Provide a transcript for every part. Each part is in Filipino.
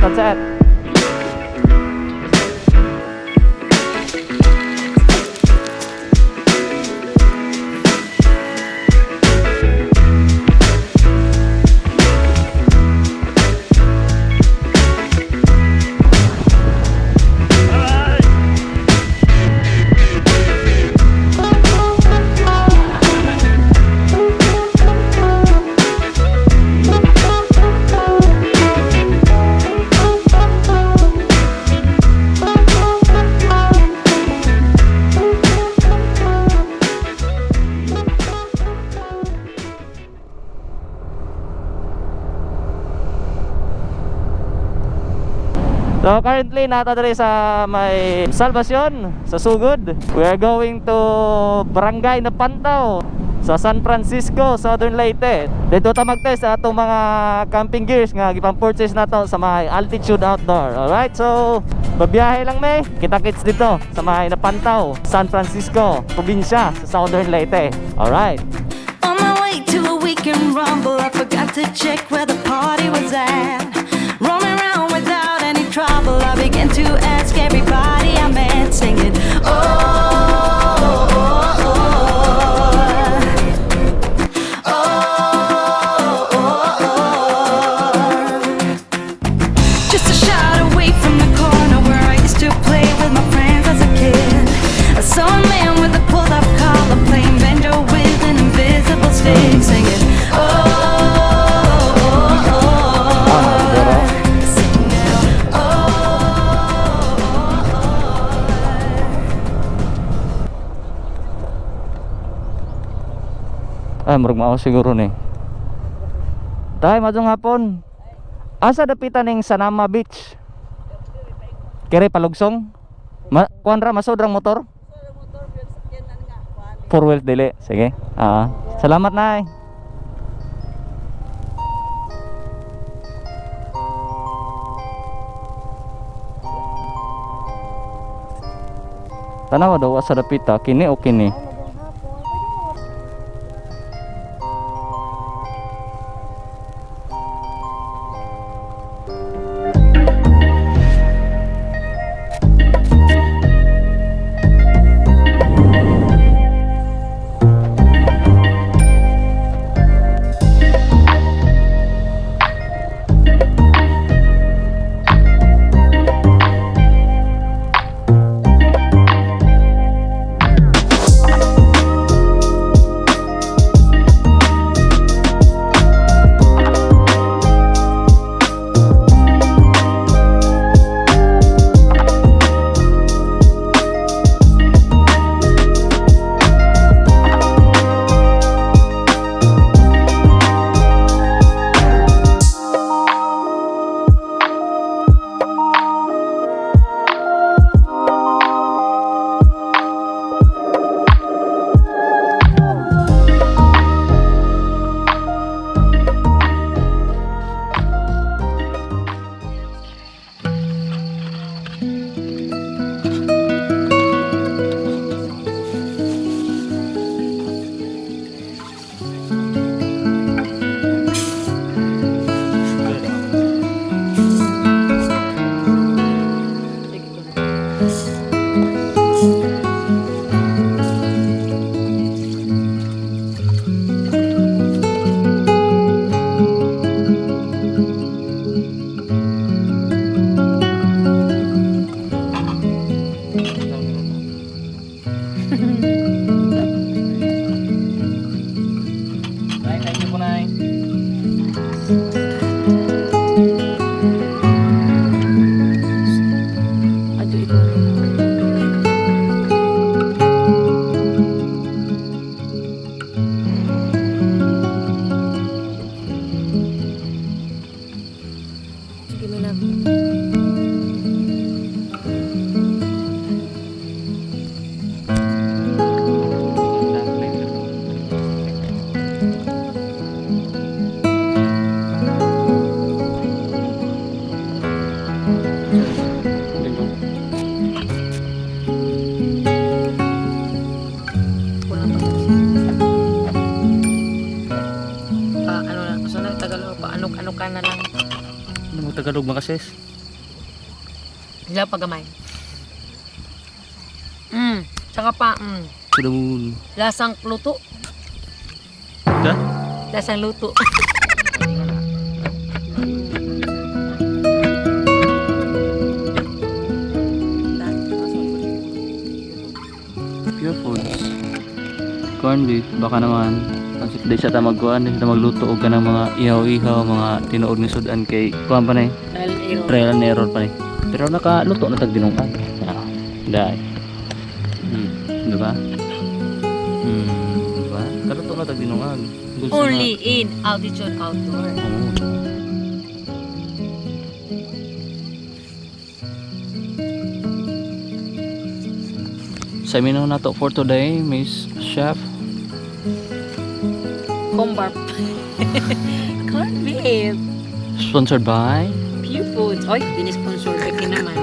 sunset. So currently nata diri sa may Salvacion sa Sugod. We are going to Barangay Napantaw sa San Francisco, Southern Leyte. Dito ta mag-test sa atong mga camping gears nga gipang-purchase nato sa may Altitude Outdoor. Alright, so babiyahe lang may. Kita-kits dito sa may Napantaw, San Francisco, probinsya sa Southern Leyte. Alright. On my way to a weekend rumble, I forgot to check where the party was at. Roaming around without any trouble, I began to ask everybody I met, singing, oh, oh, oh, oh, oh, oh, oh. Just a shot away from the corner where I used to play with my friends as a kid, I saw a man with a pulled-up collar playing banjo with an invisible stick, singing, oh, oh, oh, oh. Ay, murag mao siguro ni. Tay, madung hapon. Asa dapitan ning Sanama Beach? Kere palugsong? Kuan ra masodrang motor? Four wheels dili. Sige. Salamat nay. Tanawa daw sa dapita kini o kini. Tagalog mga sis. Sila pagamay. Tsaka pa, Sudah mo. lasang luto. Ka? Lasang luto. Pure foods. Corn beef, baka naman. Kasi di siya ta magkuhan, di siya magluto og kanang mga ihaw-ihaw, mga tinuod ni sudan kay kuhan pa ni. Trial and error pa ni. Pero nakaluto na tag dinungan. Dai. Diba? Diba? Kaluto na tag dinungan. Only in altitude outdoor. Sa menu na to for today, Miss Chef. Combar. Corn beef. Sponsored by Pure Foods. Oy, dinisponsor. Beke naman.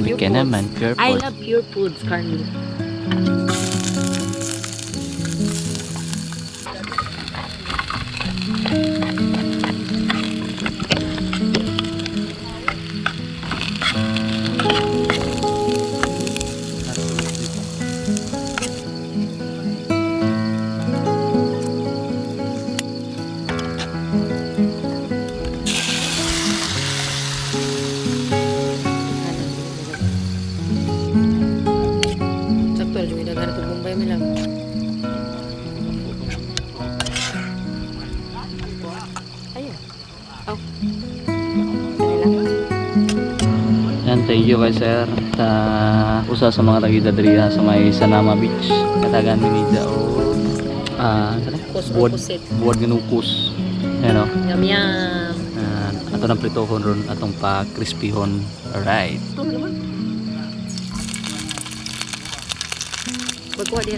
Beke naman, Pure I Foods. love Pure Foods, corn beef. Sakto, yung inagana ito Bombay mo lang. Ayun. Oh. Yan, thank you kay sir sa usa sa mga tagida diriha sa may Sanama Beach. Katagan Minida o buwad ganukos. Yan o. Yum yum. Ato ng pritohon ron, atong pa crispyhon. Alright. Bagwa dia.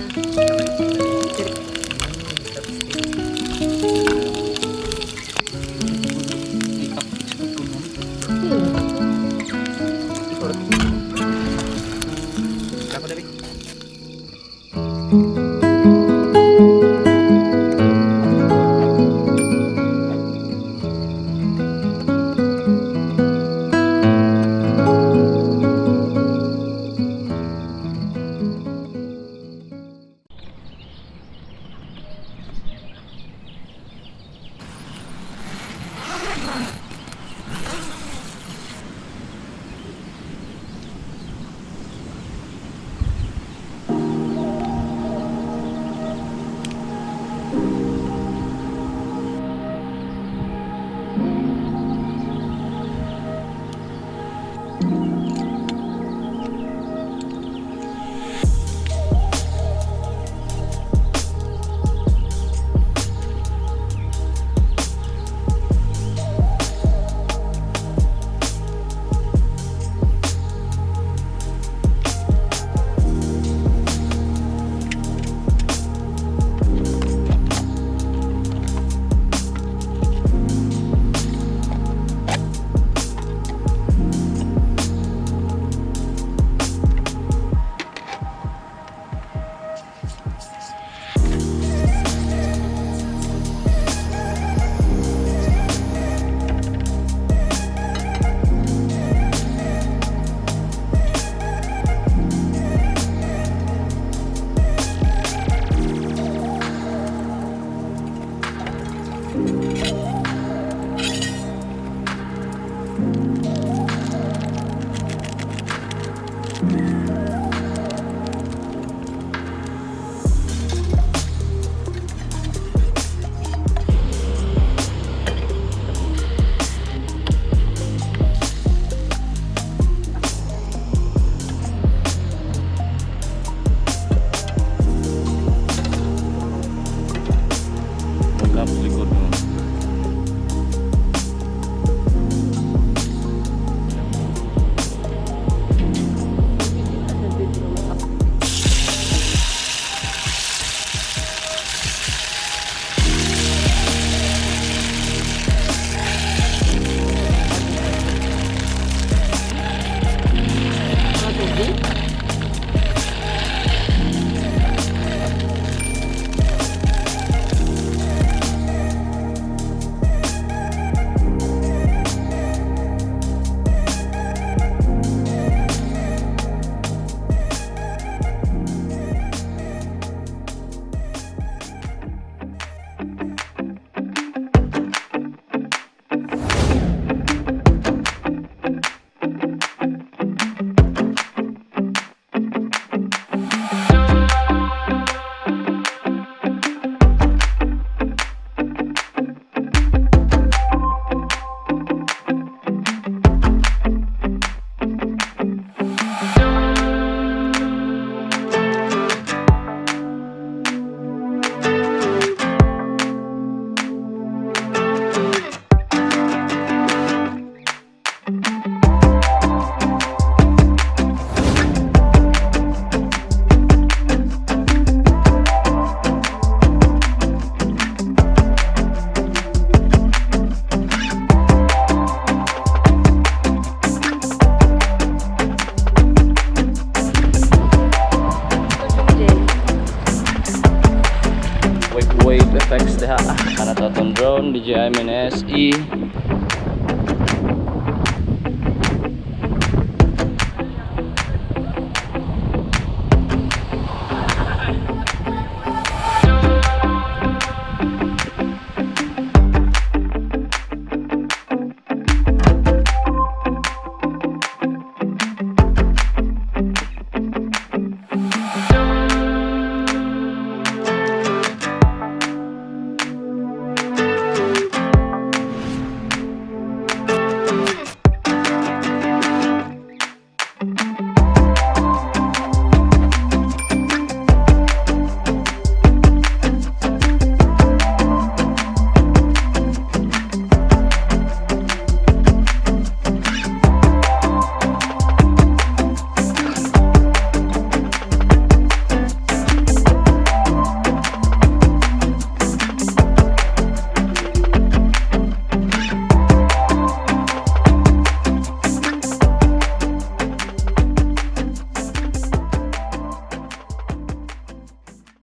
GMN SE.